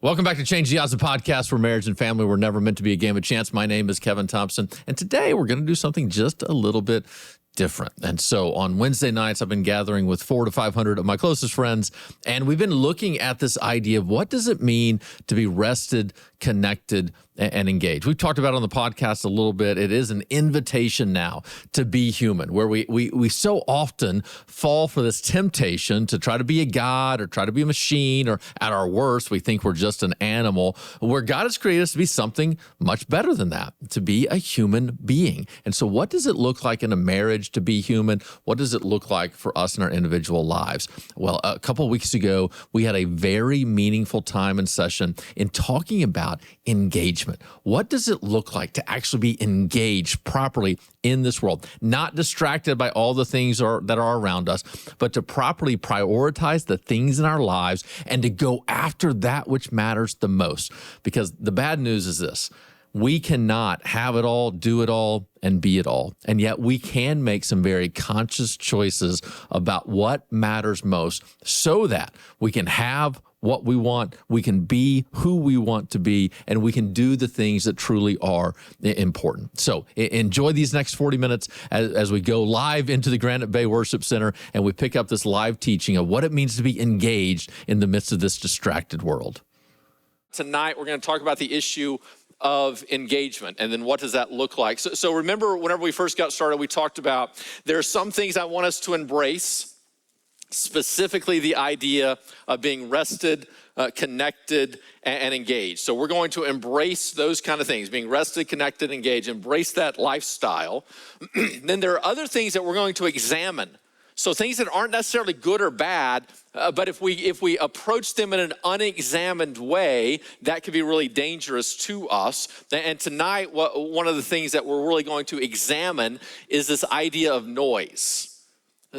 Welcome back to Change the Odds, a podcast where marriage and family were never meant to be a game of chance. My name is Kevin Thompson, and today we're going to do something just a little bit different. And so on Wednesday nights, I've been gathering with 400 to 500 of my closest friends, and we've been looking at this idea of what does it mean to be rested, connected, and engaged. We've talked about it on the podcast a little bit. It is an invitation now to be human, where we so often fall for this temptation to try to be a god or try to be a machine, or at our worst, we think we're just an animal, where God has created us to be something much better than that, to be a human being. And so what does it look like in a marriage to be human? What does it look like for us in our individual lives? Well, a couple of weeks ago, we had a very meaningful time and session in talking about engagement. What does it look like to actually be engaged properly in this world? Not distracted by all the things that are around us, but to properly prioritize the things in our lives and to go after that which matters the most. Because the bad news is this: we cannot have it all, do it all, and be it all. And yet we can make some very conscious choices about what matters most so that we can have what we want, we can be who we want to be, and we can do the things that truly are important. So enjoy these next 40 minutes as we go live into the Granite Bay Worship Center and we pick up this live teaching of what it means to be engaged in the midst of this distracted world. Tonight, we're going to talk about the issue of engagement, and then what does that look like? So remember, whenever we first got started, we talked about there are some things I want us to embrace, specifically the idea of being rested, connected, and engaged. So we're going to embrace those kind of things, being rested, connected, engaged, embrace that lifestyle. Then there are other things that we're going to examine. So things that aren't necessarily good or bad, but if we approach them in an unexamined way, that could be really dangerous to us. And tonight, one of the things that we're really going to examine is this idea of noise.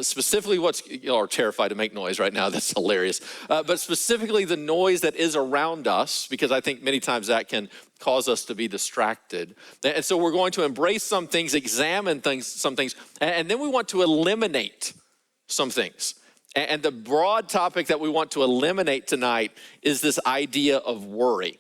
Specifically, you all are terrified to make noise right now. That's hilarious. But specifically the noise that is around us, because I think many times that can cause us to be distracted. And so we're going to embrace some things, examine some things, and then we want to eliminate some things. And the broad topic that we want to eliminate tonight is this idea of worry.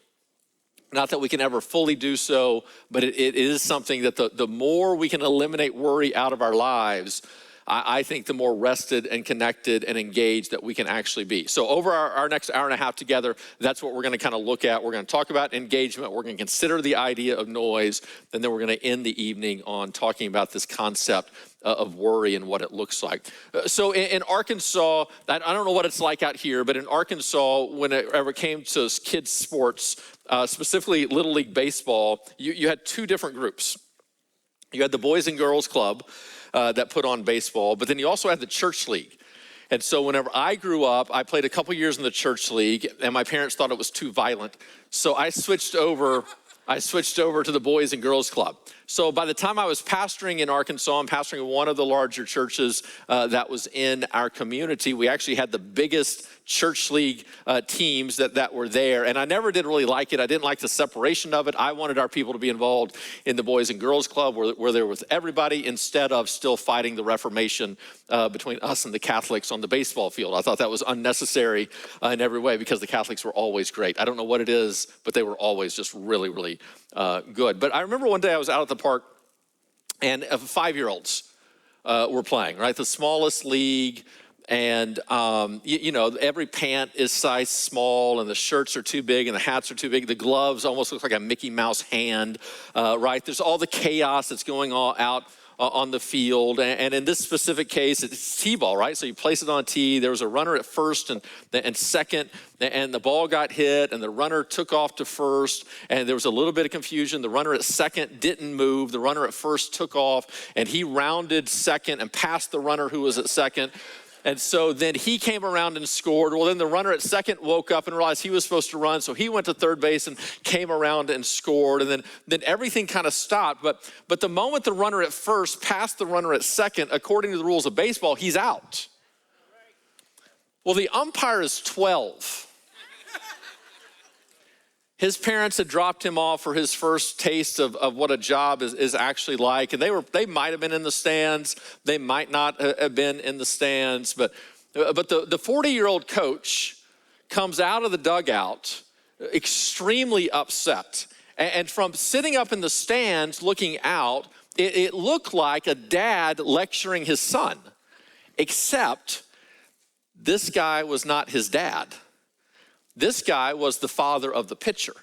Not that we can ever fully do so, but it is something that the more we can eliminate worry out of our lives, I think the more rested and connected and engaged that we can actually be. So over our next hour and a half together, that's what we're going to kind of look at. We're going to talk about engagement. We're going to consider the idea of noise. And then we're going to end the evening on talking about this concept of worry and what it looks like. So in Arkansas, I don't know what it's like out here, but in Arkansas, whenever it came to kids' sports, specifically Little League Baseball, you had two different groups. You had the Boys and Girls Club, that put on baseball, but then you also had the church league. And so whenever I grew up, I played a couple years in the church league, and my parents thought it was too violent. So I switched over to the Boys and Girls Club. So by the time I was pastoring in Arkansas, I'm pastoring one of the larger churches that was in our community. We actually had the biggest church league teams that were there. And I never did really like it. I didn't like the separation of it. I wanted our people to be involved in the Boys and Girls Club where they were with everybody, instead of still fighting the Reformation between us and the Catholics on the baseball field. I thought that was unnecessary in every way, because the Catholics were always great. I don't know what it is, but they were always just really, really good. But I remember one day I was out at the park, and 5-year-olds were playing, right? The smallest league. And, every pant is size small, and the shirts are too big, and the hats are too big. The gloves almost look like a Mickey Mouse hand, right? There's all the chaos that's going out on the field. And in this specific case, it's T-ball, right? So you place it on a tee. There was a runner at first and second, and the ball got hit, and the runner took off to first, and there was a little bit of confusion. The runner at second didn't move. The runner at first took off, and he rounded second and passed the runner who was at second. And so then he came around and scored. Well, then the runner at second woke up and realized he was supposed to run, so he went to third base and came around and scored. And then everything kind of stopped. But the moment the runner at first passed the runner at second, according to the rules of baseball, he's out. Well, the umpire is 12. His parents had dropped him off for his first taste of what a job is actually like. And they might have been in the stands. They might not have been in the stands. But the 40-year-old coach comes out of the dugout extremely upset. And from sitting up in the stands looking out, it looked like a dad lecturing his son, except this guy was not his dad. This guy was the father of the pitcher.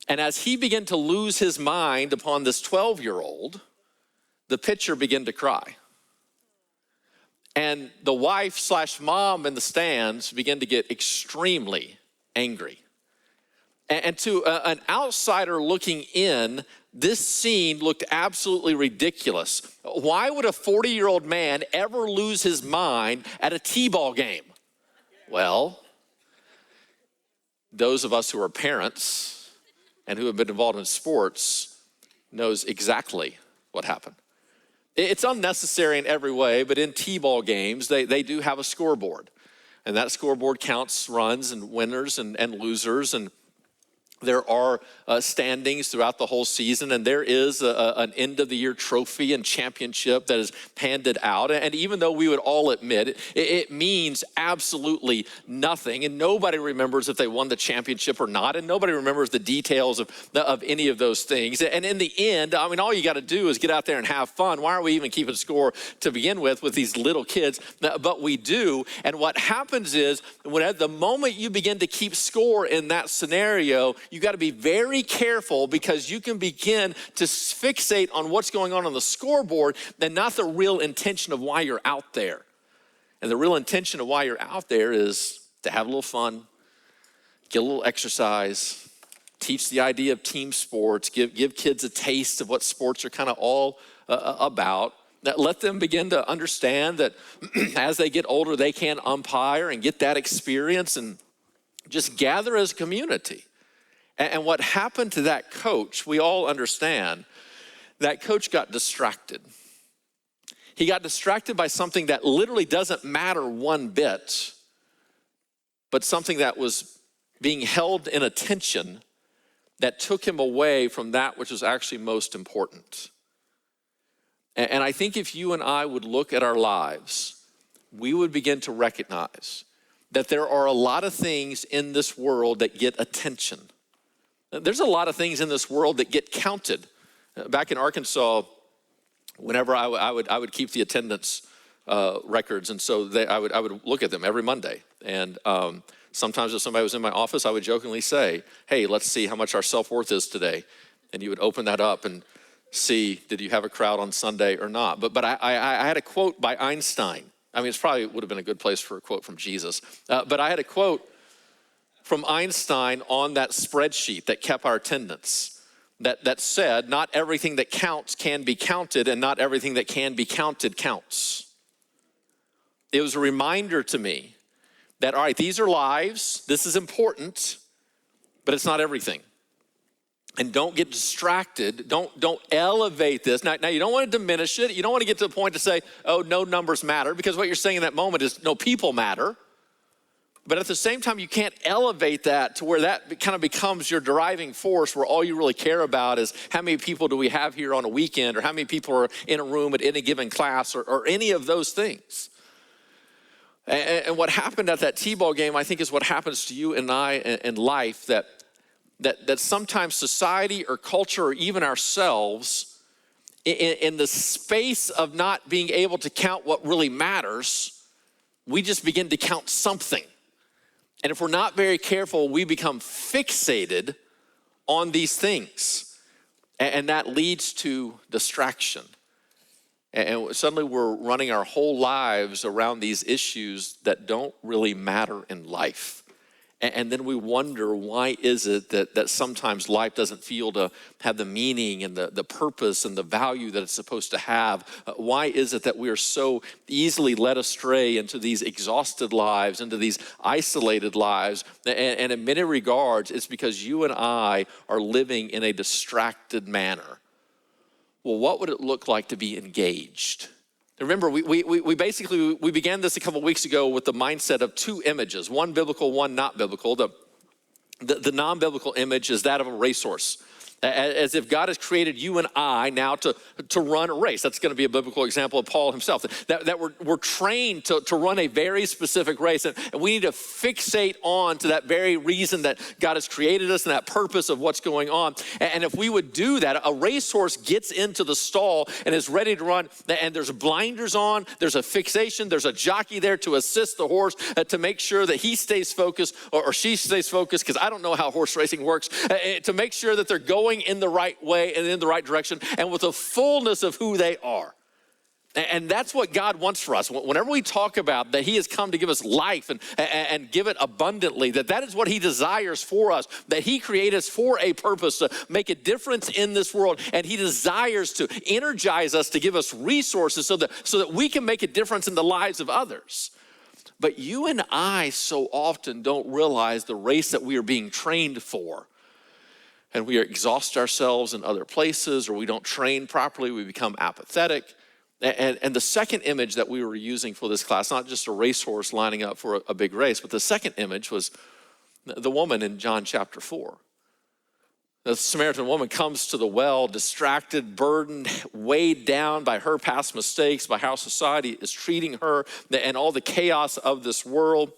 And as he began to lose his mind upon this 12-year-old, the pitcher began to cry. And the wife/mom in the stands began to get extremely angry. And to an outsider looking in, this scene looked absolutely ridiculous. Why would a 40-year-old man ever lose his mind at a t-ball game? Well, those of us who are parents and who have been involved in sports knows exactly what happened. It's unnecessary in every way, but in t-ball games, they do have a scoreboard. And that scoreboard counts runs and winners and losers, and there are standings throughout the whole season, and there is an end-of-the-year trophy and championship that is handed out. And even though we would all admit it means absolutely nothing, and nobody remembers if they won the championship or not, and nobody remembers the details of any of those things. And in the end, I mean, all you got to do is get out there and have fun. Why are we even keeping score to begin with these little kids? But we do. And what happens is, when at the moment you begin to keep score in that scenario, you got to be very careful, because you can begin to fixate on what's going on the scoreboard and not the real intention of why you're out there. And the real intention of why you're out there is to have a little fun, get a little exercise, teach the idea of team sports, give kids a taste of what sports are kind of all about. Let them begin to understand that as they get older, they can umpire and get that experience, and just gather as a community. And what happened to that coach, we all understand, that coach got distracted. He got distracted by something that literally doesn't matter one bit, but something that was being held in attention that took him away from that which was actually most important. And I think if you and I would look at our lives, we would begin to recognize that there are a lot of things in this world that get attention. There's a lot of things in this world that get counted. Back in Arkansas, whenever I would keep the attendance records, and so I would look at them every Monday. And sometimes if somebody was in my office, I would jokingly say, "Hey, let's see how much our self-worth is today." And you would open that up and see, did you have a crowd on Sunday or not? But I had a quote by Einstein. I mean, it probably would have been a good place for a quote from Jesus. But I had a quote from Einstein on that spreadsheet that kept our attendance that said, not everything that counts can be counted, and not everything that can be counted counts. It was a reminder to me that, all right, these are lives, this is important, but it's not everything. And don't get distracted, don't elevate this. Now you don't want to diminish it, you don't want to get to the point to say, oh, no numbers matter, because what you're saying in that moment is, no, people matter. But at the same time, you can't elevate that to where that kind of becomes your driving force, where all you really care about is how many people do we have here on a weekend, or how many people are in a room at any given class, or any of those things. And what happened at that t-ball game, I think, is what happens to you and I in life, that sometimes society or culture or even ourselves, in the space of not being able to count what really matters, we just begin to count something. And if we're not very careful, we become fixated on these things. And that leads to distraction. And suddenly we're running our whole lives around these issues that don't really matter in life. And then we wonder, why is it that sometimes life doesn't feel to have the meaning and the purpose and the value that it's supposed to have? Why is it that we are so easily led astray into these exhausted lives, into these isolated lives? And in many regards, it's because you and I are living in a distracted manner. Well, what would it look like to be engaged? Remember, we basically began this a couple weeks ago with the mindset of two images, one biblical, one not biblical. The non-biblical image is that of a racehorse. as if God has created you and I now to run a race. That's going to be a biblical example of Paul himself, that we're trained to run a very specific race, and we need to fixate on to that very reason that God has created us and that purpose of what's going on. And if we would do that, a racehorse gets into the stall and is ready to run, and there's blinders on, there's a fixation, there's a jockey there to assist the horse to make sure that he stays focused or she stays focused, because I don't know how horse racing works, to make sure that they're going in the right way and in the right direction and with the fullness of who they are. And that's what God wants for us. Whenever we talk about that he has come to give us life and give it abundantly, that is what he desires for us, that he created us for a purpose to make a difference in this world. And he desires to energize us, to give us resources so that we can make a difference in the lives of others. But you and I so often don't realize the race that we are being trained for. And we exhaust ourselves in other places, or we don't train properly, we become apathetic. And the second image that we were using for this class, not just a racehorse lining up for a big race, but the second image was the woman in John chapter 4. The Samaritan woman comes to the well, distracted, burdened, weighed down by her past mistakes, by how society is treating her, and all the chaos of this world.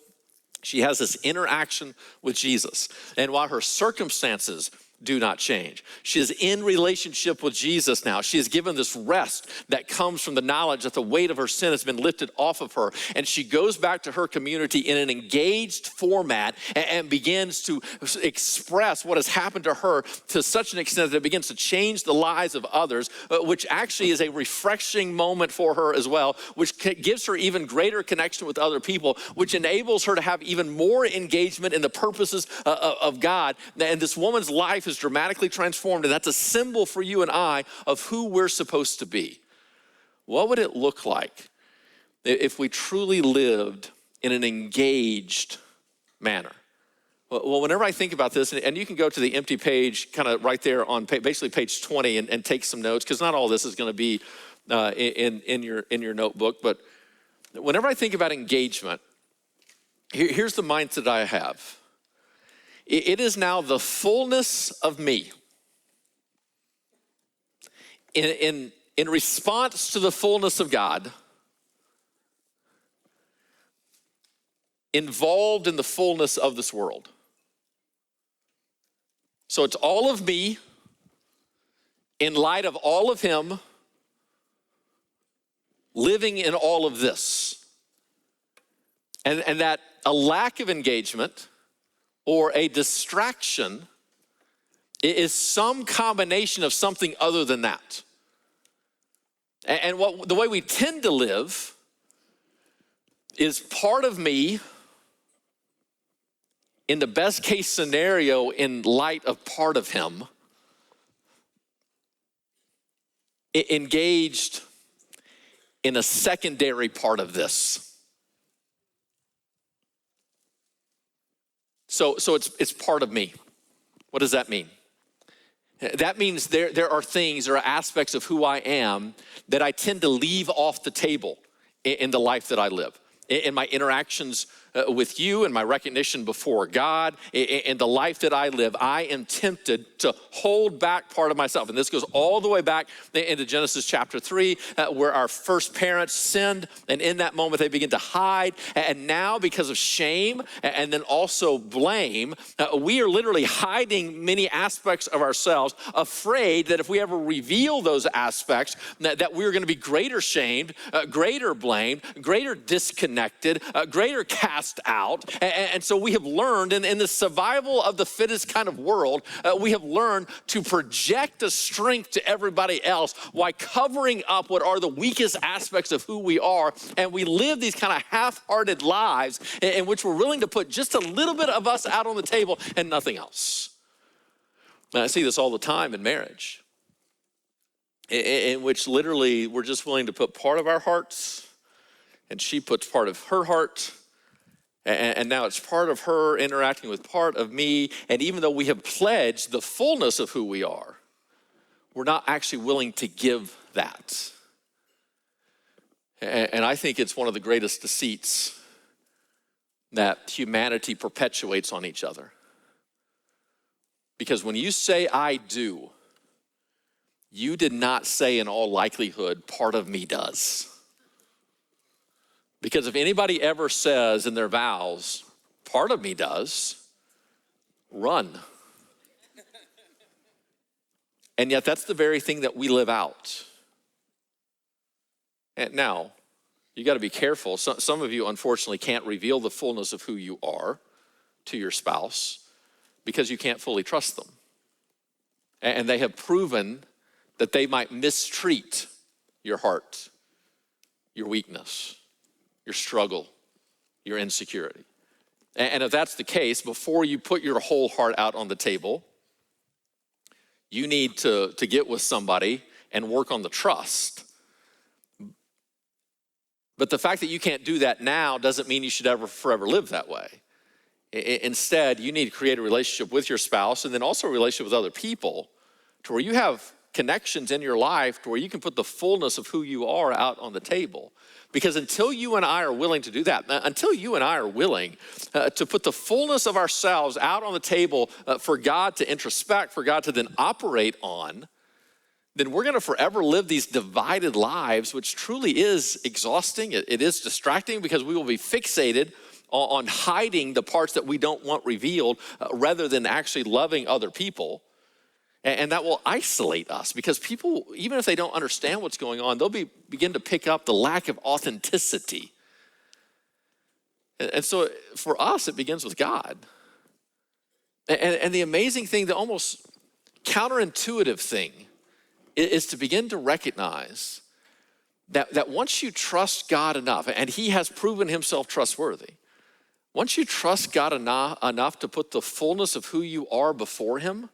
She has this interaction with Jesus. And while her circumstances do not change, she is in relationship with Jesus now. She is given this rest that comes from the knowledge that the weight of her sin has been lifted off of her. And she goes back to her community in an engaged format and begins to express what has happened to her to such an extent that it begins to change the lives of others, which actually is a refreshing moment for her as well, which gives her even greater connection with other people, which enables her to have even more engagement in the purposes of God. And this woman's life is dramatically transformed, and that's a symbol for you and I of who we're supposed to be. What would it look like if we truly lived in an engaged manner? Well, whenever I think about this, and you can go to the empty page kind of right there on basically page 20 and take some notes, because not all this is going to be in your notebook, but whenever I think about engagement, here's the mindset I have. It is now the fullness of me. In response to the fullness of God, involved in the fullness of this world. So it's all of me in light of all of him, living in all of this. And that a lack of engagement or a distraction is some combination of something other than that. And the way we tend to live is part of me in the best case scenario in light of part of him, engaged in a secondary part of this. So it's part of me. What does that mean? That means there are things, there are aspects of who I am that I tend to leave off the table in the life that I live. In my interactions with you and my recognition before God, in the life that I live, I am tempted to hold back part of myself. And this goes all the way back into Genesis chapter 3, where our first parents sinned, and in that moment they begin to hide. And now because of shame and then also blame, we are literally hiding many aspects of ourselves, afraid that if we ever reveal those aspects, that we're going to be greater shamed, greater blamed, greater disconnected, greater cast out. And so we have learned in the survival of the fittest kind of world, we have learned to project a strength to everybody else while covering up what are the weakest aspects of who we are. And we live these kind of half-hearted lives in which we're willing to put just a little bit of us out on the table and nothing else. And I see this all the time in marriage, in which literally we're just willing to put part of our hearts, and she puts part of her heart, and now it's part of her interacting with part of me. And even though we have pledged the fullness of who we are, we're not actually willing to give that. And I think it's one of the greatest deceits that humanity perpetuates on each other. Because when you say I do, you did not say in all likelihood, part of me does. Because if anybody ever says in their vows, part of me does, run. And yet that's the very thing that we live out. And now, you got to be careful. Some of you, unfortunately, can't reveal the fullness of who you are to your spouse because you can't fully trust them. And they have proven that they might mistreat your heart, your weakness, your struggle, your insecurity. And if that's the case, before you put your whole heart out on the table, you need to get with somebody and work on the trust. But the fact that you can't do that now doesn't mean you should ever forever live that way. Instead, you need to create a relationship with your spouse and then also a relationship with other people to where you have connections in your life to where you can put the fullness of who you are out on the table. Because until you and I are willing to do that, until you and I are willing to put the fullness of ourselves out on the table for God to introspect, for God to then operate on, then we're gonna forever live these divided lives, which truly is exhausting. It is distracting because we will be fixated on hiding the parts that we don't want revealed rather than actually loving other people. And that will isolate us because people, even if they don't understand what's going on, they'll begin to pick up the lack of authenticity. And so for us, it begins with God. And the amazing thing, the almost counterintuitive thing, is to begin to recognize that once you trust God enough, and he has proven himself trustworthy, once you trust God enough to put the fullness of who you are before him,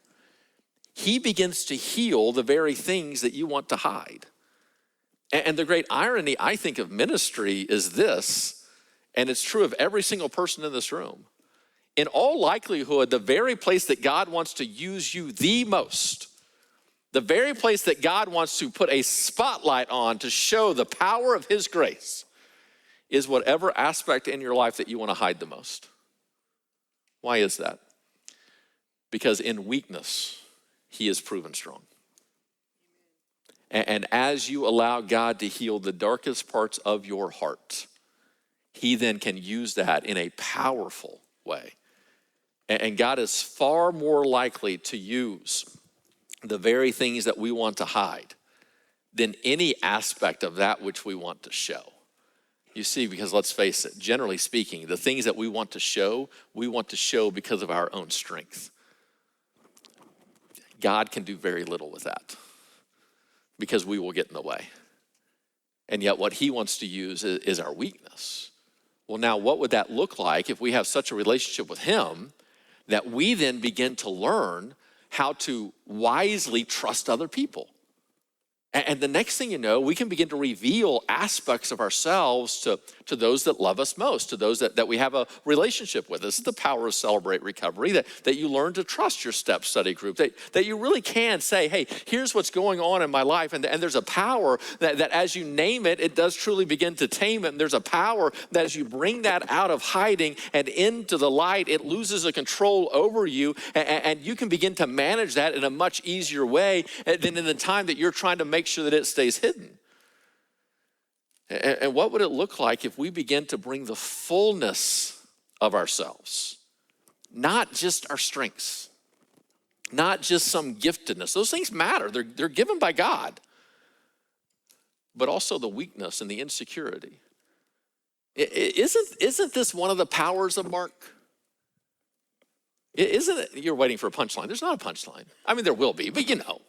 he begins to heal the very things that you want to hide. And the great irony, I think, of ministry is this, and it's true of every single person in this room. In all likelihood, the very place that God wants to use you the most, the very place that God wants to put a spotlight on to show the power of his grace, is whatever aspect in your life that you want to hide the most. Why is that? Because in weakness, he is proven strong. And as you allow God to heal the darkest parts of your heart, he then can use that in a powerful way. And God is far more likely to use the very things that we want to hide than any aspect of that which we want to show. You see, because let's face it, generally speaking, the things that we want to show because of our own strength. God can do very little with that because we will get in the way. And yet what he wants to use is our weakness. Well, now what would that look like if we have such a relationship with him that we then begin to learn how to wisely trust other people? And the next thing you know, we can begin to reveal aspects of ourselves to those that love us most, to those that we have a relationship with. This is the power of Celebrate Recovery, that you learn to trust your step study group, that you really can say, hey, here's what's going on in my life. And there's a power that as you name it, it does truly begin to tame it. And there's a power that as you bring that out of hiding and into the light, it loses a control over you. And you can begin to manage that in a much easier way than in the time that you're trying to make sure that it stays hidden. And what would it look like if we begin to bring the fullness of ourselves, not just our strengths, not just some giftedness. Those things matter. They're given by God. But also the weakness and the insecurity. Isn't this one of the powers of Mark? Isn't it? You're waiting for a punchline. There's not a punchline. I mean, there will be, but you know.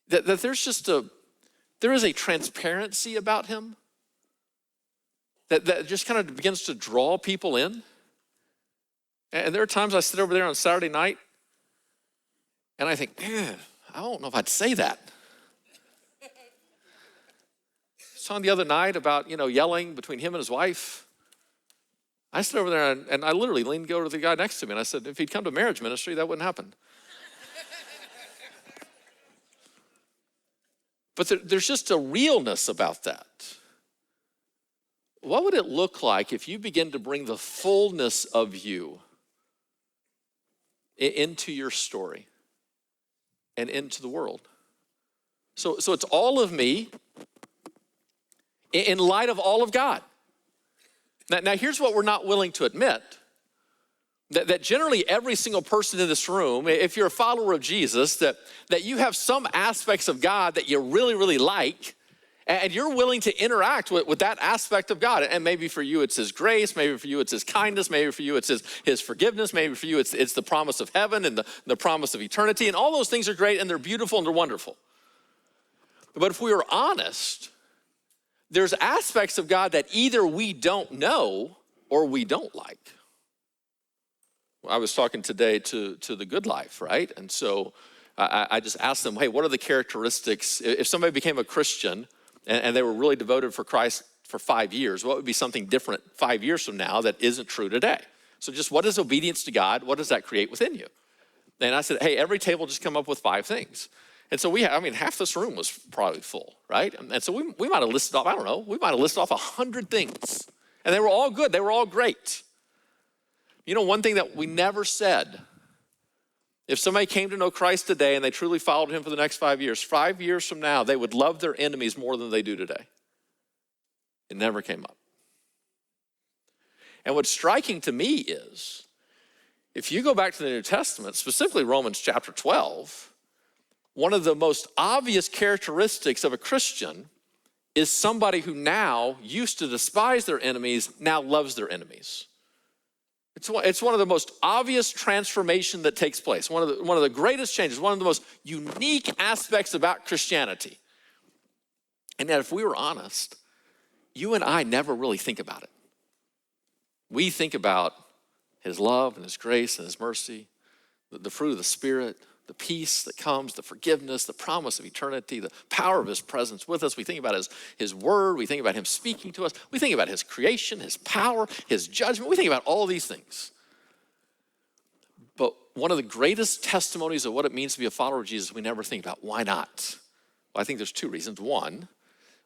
That there is a transparency about him that just kind of begins to draw people in. And there are times I sit over there on Saturday night and I think, man, I don't know if I'd say that. It's on the other night about, yelling between him and his wife. I sit over there and I literally leaned over to the guy next to me and I said, if he'd come to marriage ministry, that wouldn't happen. But there's just a realness about that. What would it look like if you begin to bring the fullness of you into your story and into the world. So it's all of me in light of all of God. Now here's what we're not willing to admit. That generally every single person in this room, if you're a follower of Jesus, that you have some aspects of God that you really, really like, and you're willing to interact with that aspect of God. And maybe for you it's his grace, maybe for you it's his kindness, maybe for you it's his forgiveness, maybe for you it's the promise of heaven and the promise of eternity. And all those things are great and they're beautiful and they're wonderful. But if we are honest, there's aspects of God that either we don't know or we don't like. I was talking today to the Good Life, right? And so I just asked them, hey, what are the characteristics? If somebody became a Christian and they were really devoted for Christ for 5 years, what would be something different 5 years from now that isn't true today? So just what is obedience to God? What does that create within you? And I said, hey, every table just come up with 5 things. And so half this room was probably full, right? And so we might have listed off, we might have listed off 100 things. And they were all good, they were all great. You know, one thing that we never said, if somebody came to know Christ today and they truly followed him for the next 5 years, 5 years from now, they would love their enemies more than they do today. It never came up. And what's striking to me is, if you go back to the New Testament, specifically Romans chapter 12, one of the most obvious characteristics of a Christian is somebody who now used to despise their enemies, now loves their enemies. It's one of the most obvious transformation that takes place, one of the greatest changes, one of the most unique aspects about Christianity. And yet, if we were honest, you and I never really think about it. We think about his love and his grace and his mercy, the fruit of the Spirit, the peace that comes, the forgiveness, the promise of eternity, the power of his presence with us. We think about his word. We think about him speaking to us. We think about his creation, his power, his judgment. We think about all these things. But one of the greatest testimonies of what it means to be a follower of Jesus, we never think about. Why not? Well, I think there's 2 reasons. One,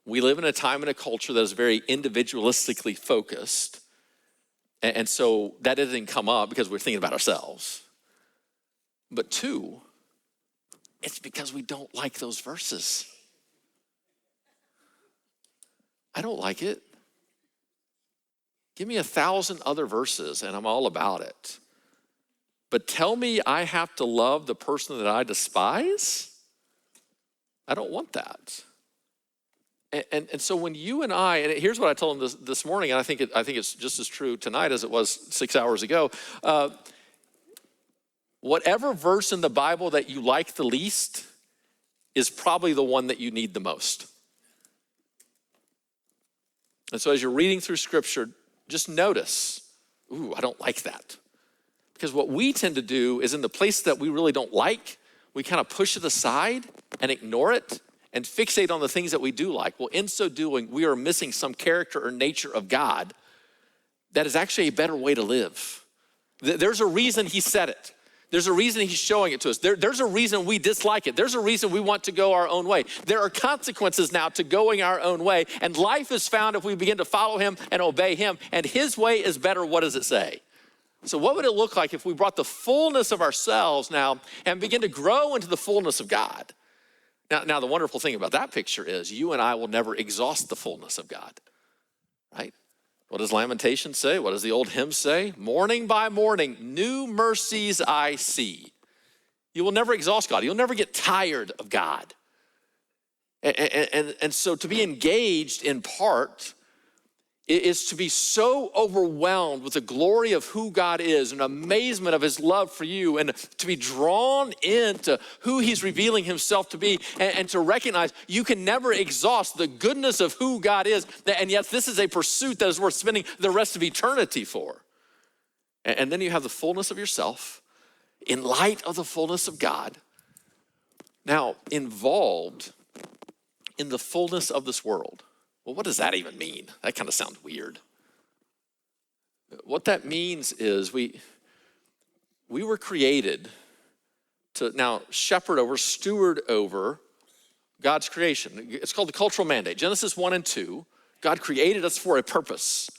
we live in a time and a culture that is very individualistically focused. And so that didn't come up because we're thinking about ourselves. But 2, it's because we don't like those verses. I don't like it. Give me 1,000 other verses and I'm all about it. But tell me I have to love the person that I despise? I don't want that. And so when you and I, and here's what I told him this morning, and I think it's just as true tonight as it was 6 hours ago. Whatever verse in the Bible that you like the least is probably the one that you need the most. And so as you're reading through Scripture, just notice, I don't like that. Because what we tend to do is in the place that we really don't like, we kind of push it aside and ignore it and fixate on the things that we do like. Well, in so doing, we are missing some character or nature of God that is actually a better way to live. There's a reason he said it. There's a reason he's showing it to us. There's a reason we dislike it. There's a reason we want to go our own way. There are consequences now to going our own way. And life is found if we begin to follow him and obey him. And his way is better. What does it say? So what would it look like if we brought the fullness of ourselves now and begin to grow into the fullness of God? Now the wonderful thing about that picture is you and I will never exhaust the fullness of God, right? What does Lamentations say? What does the old hymn say? Morning by morning, new mercies I see. You will never exhaust God. You'll never get tired of God. And so to be engaged in part is to be so overwhelmed with the glory of who God is and amazement of his love for you, and to be drawn into who he's revealing himself to be, and to recognize you can never exhaust the goodness of who God is, and yet this is a pursuit that is worth spending the rest of eternity for. And then you have the fullness of yourself in light of the fullness of God, now involved in the fullness of this world. Well, what does that even mean? That kind of sounds weird. What that means is we were created to now steward over God's creation. It's called the cultural mandate. Genesis 1 and 2, God created us for a purpose.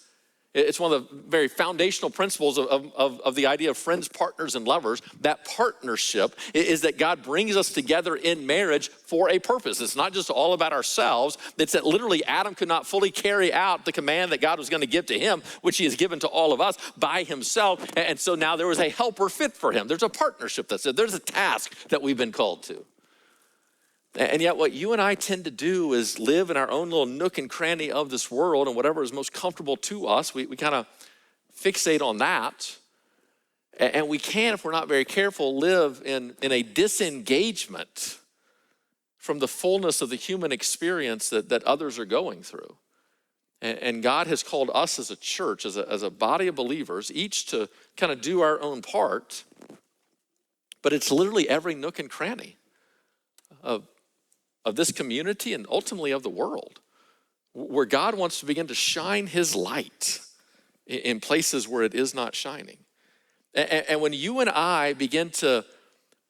It's one of the very foundational principles of the idea of friends, partners, and lovers. That partnership is that God brings us together in marriage for a purpose. It's not just all about ourselves. It's that literally Adam could not fully carry out the command that God was going to give to him, which he has given to all of us by himself. And so now there was a helper fit for him. There's a partnership there's a task that we've been called to. And yet what you and I tend to do is live in our own little nook and cranny of this world, and whatever is most comfortable to us, we kind of fixate on that. And we can, if we're not very careful, live in a disengagement from the fullness of the human experience that others are going through. And God has called us as a church, as a body of believers, each to kind of do our own part. But it's literally every nook and cranny of this community and ultimately of the world, where God wants to begin to shine his light in places where it is not shining. And when you and I begin to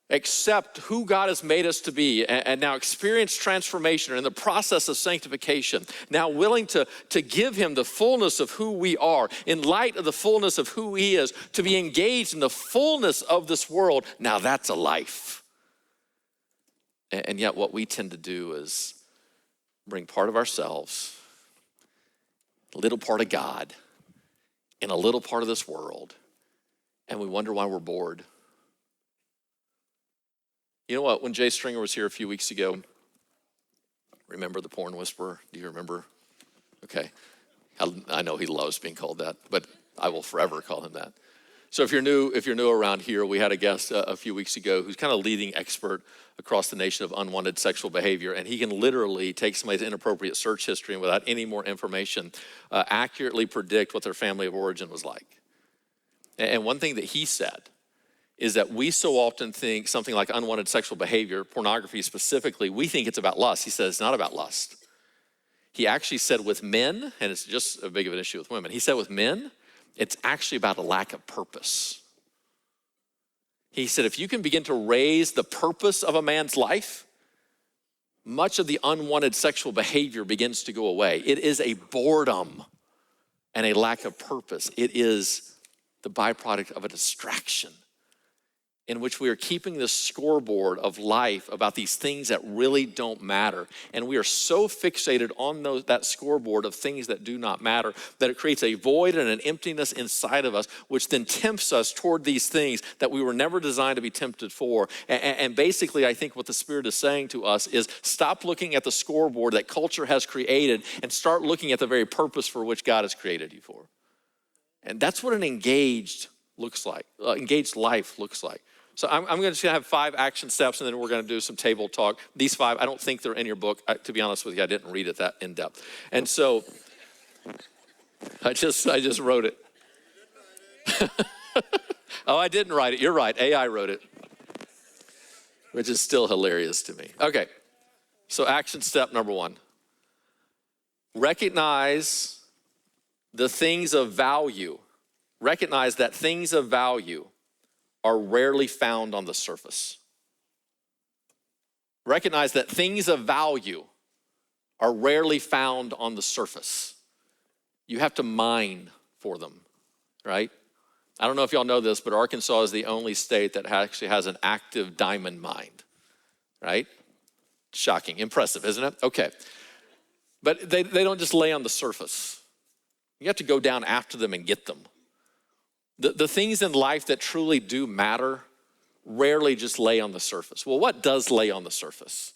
accept who God has made us to be and now experience transformation in the process of sanctification, now willing to give him the fullness of who we are, in light of the fullness of who he is, to be engaged in the fullness of this world, now that's a life. And yet what we tend to do is bring part of ourselves, a little part of God, in a little part of this world, and we wonder why we're bored. You know what, when Jay Stringer was here a few weeks ago, remember the porn whisperer? Do you remember? Okay, I know he loves being called that, but I will forever call him that. So if you're new around here, we had a guest a few weeks ago who's kind of leading expert across the nation of unwanted sexual behavior, and he can literally take somebody's inappropriate search history and without any more information, accurately predict what their family of origin was like. And one thing that he said is that we so often think something like unwanted sexual behavior, pornography specifically, we think it's about lust. He said it's not about lust. He actually said with men, and it's just as big of an issue with women, he said with men, it's actually about a lack of purpose. He said, if you can begin to raise the purpose of a man's life, much of the unwanted sexual behavior begins to go away. It is a boredom and a lack of purpose. It is the byproduct of a distraction in which we are keeping the scoreboard of life about these things that really don't matter. And we are so fixated on that scoreboard of things that do not matter that it creates a void and an emptiness inside of us, which then tempts us toward these things that we were never designed to be tempted for. And basically, I think what the Spirit is saying to us is stop looking at the scoreboard that culture has created and start looking at the very purpose for which God has created you for. And that's what an engaged life looks like. So I'm going to have 5 action steps, and then we're going to do some table talk. These 5, I don't think they're in your book. To be honest with you, I didn't read it that in depth. And so I just wrote it. Oh, I didn't write it. You're right. AI wrote it, which is still hilarious to me. Okay, so action step number 1. Recognize the things of value. Recognize that things of value are rarely found on the surface. Recognize that things of value are rarely found on the surface. You have to mine for them, right? I don't know if y'all know this, but Arkansas is the only state that actually has an active diamond mine, right? Shocking, impressive, isn't it? Okay. But they don't just lay on the surface. You have to go down after them and get them. The things in life that truly do matter rarely just lay on the surface. Well, what does lay on the surface?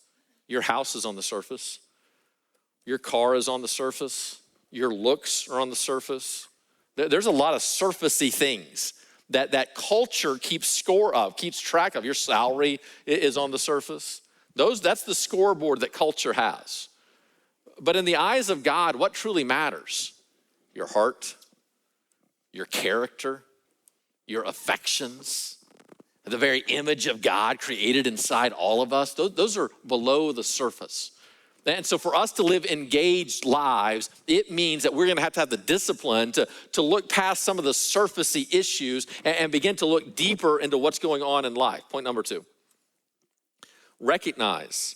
Your house is on the surface. Your car is on the surface. Your looks are on the surface. There's a lot of surfacey things that culture keeps score of, keeps track of. Your salary is on the surface. That's the scoreboard that culture has. But in the eyes of God, what truly matters? Your heart, your character, your affections, the very image of God created inside all of us. Those are below the surface. And so for us to live engaged lives, it means that we're going to have the discipline to look past some of the surfacey issues and begin to look deeper into what's going on in life. Point number 2. Recognize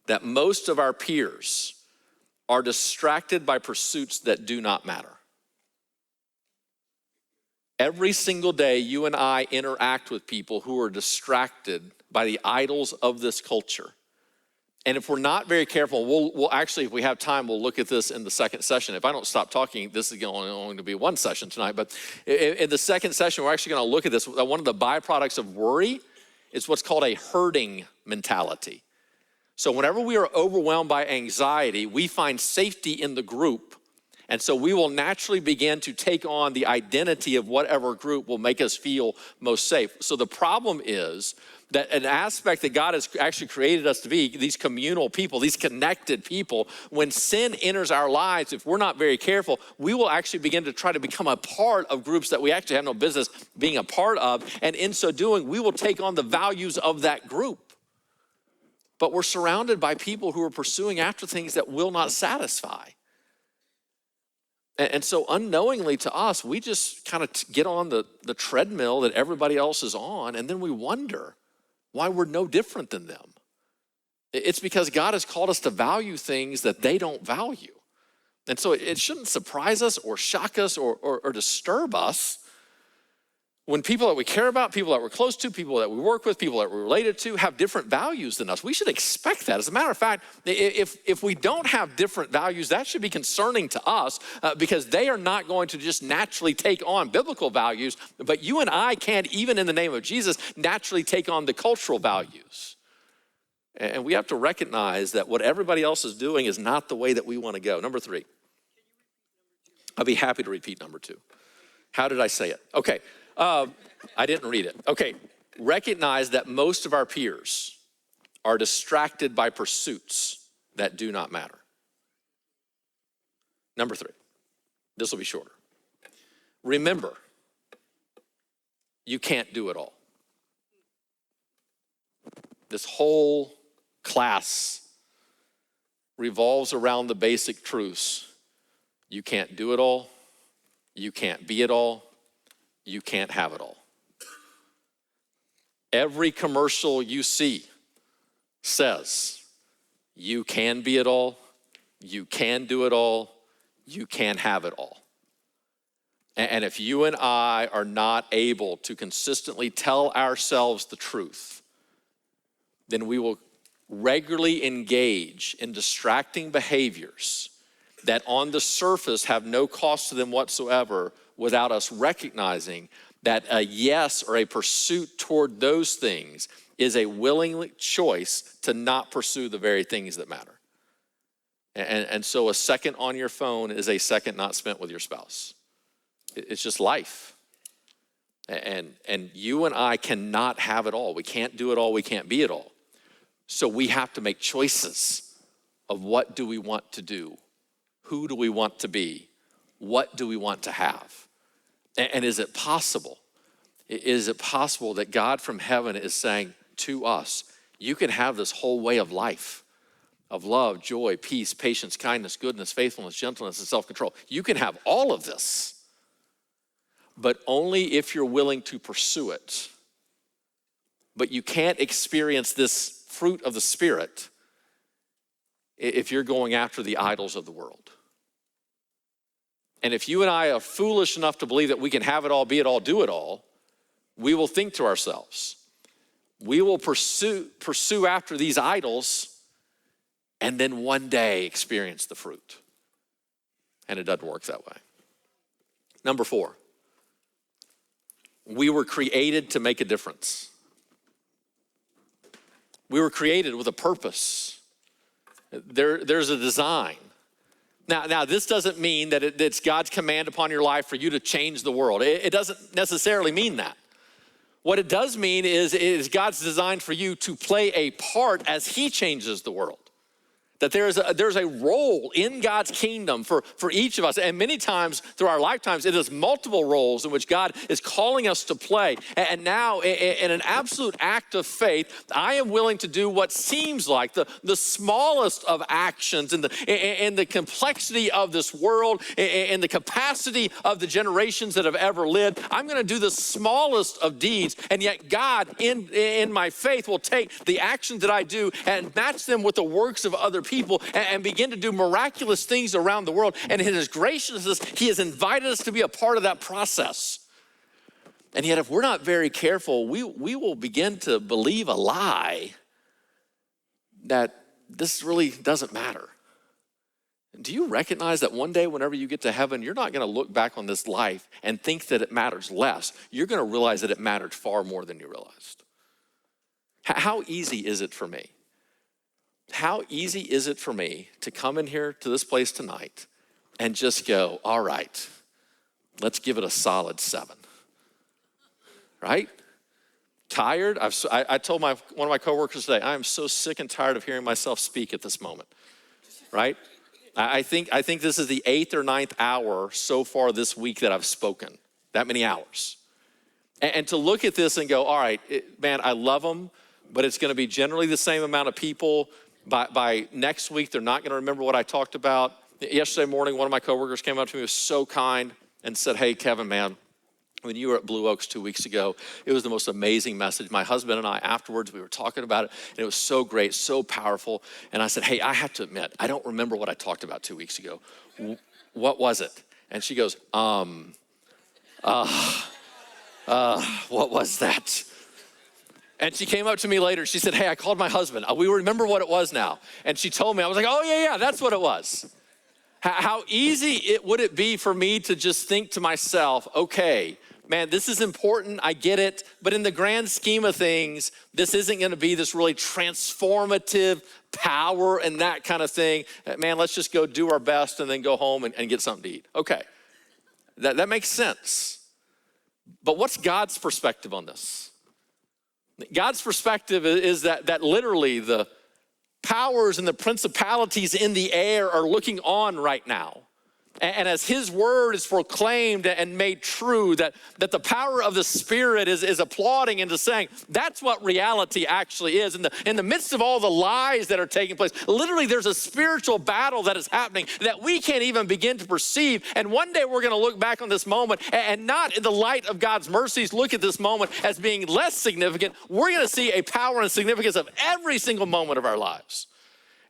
that most of our peers are distracted by pursuits that do not matter. Every single day, you and I interact with people who are distracted by the idols of this culture. And if we're not very careful, we'll actually, if we have time, we'll look at this in the second session. If I don't stop talking, this is only going to be one session tonight. But in the second session, we're actually going to look at this. One of the byproducts of worry is what's called a herding mentality. So whenever we are overwhelmed by anxiety, we find safety in the group. And so we will naturally begin to take on the identity of whatever group will make us feel most safe. So the problem is that an aspect that God has actually created us to be, these communal people, these connected people, when sin enters our lives, if we're not very careful, we will actually begin to try to become a part of groups that we actually have no business being a part of. And in so doing, we will take on the values of that group. But we're surrounded by people who are pursuing after things that will not satisfy. And so unknowingly to us, we just kind of get on the treadmill that everybody else is on, and then we wonder why we're no different than them. It's because God has called us to value things that they don't value. And so it shouldn't surprise us or shock us or disturb us when people that we care about, people that we're close to, people that we work with, people that we're related to have different values than us. We should expect that. As a matter of fact, if we don't have different values, that should be concerning to us because they are not going to just naturally take on biblical values, but you and I can't, even in the name of Jesus, naturally take on the cultural values. And we have to recognize that what everybody else is doing is not the way that we want to go. Number 3. I'll be happy to repeat number 2. How did I say it? Okay. I didn't read it. Okay, recognize that most of our peers are distracted by pursuits that do not matter. Number 3, this will be shorter. Remember, you can't do it all. This whole class revolves around the basic truths. You can't do it all. You can't be it all. You can't have it all. Every commercial you see says, you can be it all, you can do it all, you can have it all. And if you and I are not able to consistently tell ourselves the truth, then we will regularly engage in distracting behaviors that on the surface have no cost to them whatsoever, without us recognizing that a yes or a pursuit toward those things is a willing choice to not pursue the very things that matter. And so a second on your phone is a second not spent with your spouse. It's just life. And you and I cannot have it all. We can't do it all. We can't be it all. So we have to make choices of what do we want to do? Who do we want to be? What do we want to have? And is it possible? Is it possible that God from heaven is saying to us, you can have this whole way of life, of love, joy, peace, patience, kindness, goodness, faithfulness, gentleness, and self-control. You can have all of this, but only if you're willing to pursue it. But you can't experience this fruit of the Spirit if you're going after the idols of the world. And if you and I are foolish enough to believe that we can have it all, be it all, do it all, we will think to ourselves, we will pursue after these idols and then one day experience the fruit. And it doesn't work that way. Number 4, we were created to make a difference. We were created with a purpose. There's a design. Now, this doesn't mean that it's God's command upon your life for you to change the world. It doesn't necessarily mean that. What it does mean is God's design for you to play a part as He changes the world. That there's a role in God's kingdom for each of us. And many times through our lifetimes, it is multiple roles in which God is calling us to play. And now in an absolute act of faith, I am willing to do what seems like the smallest of actions in the complexity of this world, in the capacity of the generations that have ever lived. I'm gonna do the smallest of deeds. And yet God in my faith will take the actions that I do and match them with the works of other people and begin to do miraculous things around the world. And in His graciousness, He has invited us to be a part of that process. And yet if we're not very careful, we will begin to believe a lie that this really doesn't matter. Do you recognize that one day whenever you get to heaven, you're not going to look back on this life and think that it matters less. You're going to realize that it mattered far more than you realized. How easy is it for me? How easy is it for me to come in here to this place tonight and just go, all right, let's give it a solid 7, right? Tired? I told one of my coworkers today, I am so sick and tired of hearing myself speak at this moment, right? I think this is the 8th or 9th hour so far this week that I've spoken, that many hours. And to look at this and go, all right, man, I love them, but it's gonna be generally the same amount of people. By next week, they're not gonna remember what I talked about. Yesterday morning, one of my coworkers came up to me, was so kind, and said, hey, Kevin, man, when you were at Blue Oaks 2 weeks ago, it was the most amazing message. My husband and I, afterwards, we were talking about it, and it was so great, so powerful. And I said, hey, I have to admit, I don't remember what I talked about 2 weeks ago. What was it? And she goes, what was that? And she came up to me later, she said, hey, I called my husband. We remember what it was now. And she told me, I was like, oh yeah, that's what it was. How easy would it be for me to just think to myself, okay, man, this is important, I get it, but in the grand scheme of things, this isn't gonna be this really transformative power and that kind of thing. Man, let's just go do our best and then go home and get something to eat. Okay, that makes sense. But what's God's perspective on this? God's perspective is that literally the powers and the principalities in the air are looking on right now. And as his word is proclaimed and made true, that the power of the Spirit is applauding and just saying, that's what reality actually is. In the midst of all the lies that are taking place, literally there's a spiritual battle that is happening that we can't even begin to perceive. And one day we're gonna look back on this moment and not in the light of God's mercies, look at this moment as being less significant. We're gonna see a power and significance of every single moment of our lives.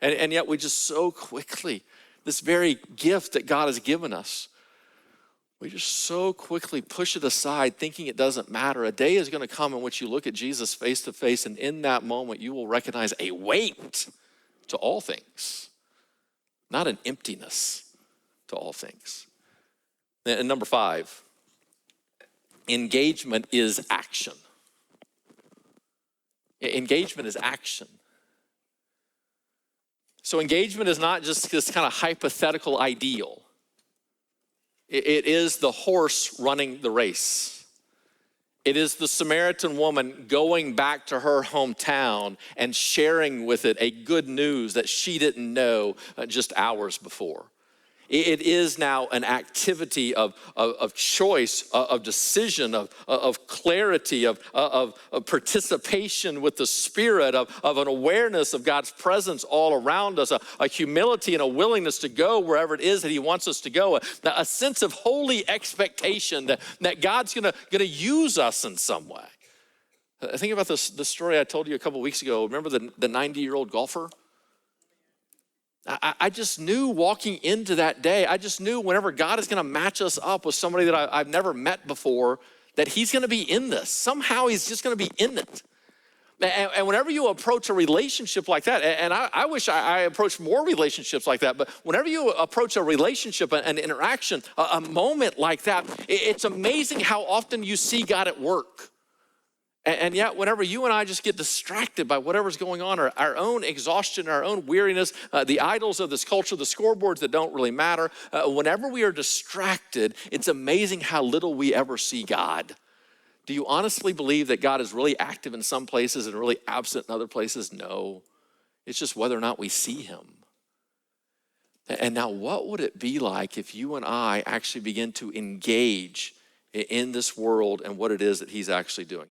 And yet we just so quickly, this very gift that God has given us, we just so quickly push it aside thinking it doesn't matter. A day is gonna come in which you look at Jesus face to face, and in that moment you will recognize a weight to all things, not an emptiness to all things. And number 5, engagement is action. Engagement is action. So engagement is not just this kind of hypothetical ideal. It is the horse running the race. It is the Samaritan woman going back to her hometown and sharing with it a good news that she didn't know just hours before. It is now an activity of choice, of decision, of clarity, of participation with the Spirit, of an awareness of God's presence all around us, a humility and a willingness to go wherever it is that he wants us to go, a sense of holy expectation that God's gonna use us in some way. Think about the story I told you a couple weeks ago. Remember the 90-year-old golfer? I just knew walking into that day, I just knew whenever God is gonna match us up with somebody that I've never met before, that he's gonna be in this. Somehow he's just gonna be in it. And whenever you approach a relationship like that, and I wish I approached more relationships like that, but whenever you approach a relationship, an interaction, a moment like that, it's amazing how often you see God at work. And yet, whenever you and I just get distracted by whatever's going on, our own exhaustion, our own weariness, the idols of this culture, the scoreboards that don't really matter, whenever we are distracted, it's amazing how little we ever see God. Do you honestly believe that God is really active in some places and really absent in other places? No. It's just whether or not we see him. And now, what would it be like if you and I actually begin to engage in this world and what it is that he's actually doing?